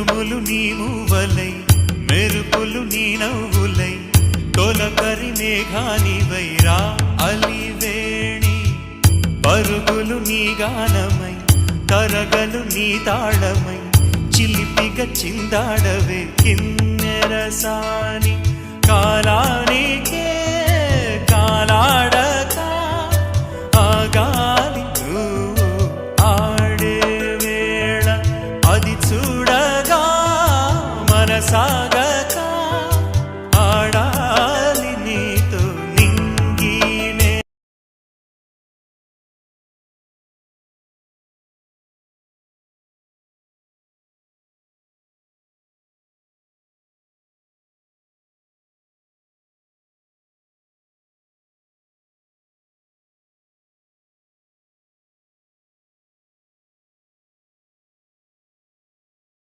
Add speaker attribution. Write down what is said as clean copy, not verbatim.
Speaker 1: ఉరుములు నీ మూవలై మెరుపులు నీ నవ్వులై తొలకరి మేఘానివై రా అలివేణి పరుగులు నీ గానమై తరగలు నీ తాళమై చిలిపిగా చిందాడవే కిన్నెరసాని కాలానికే కాలాడక ఆగాలి ఆడే వేళ అది చూడగా మనసాగ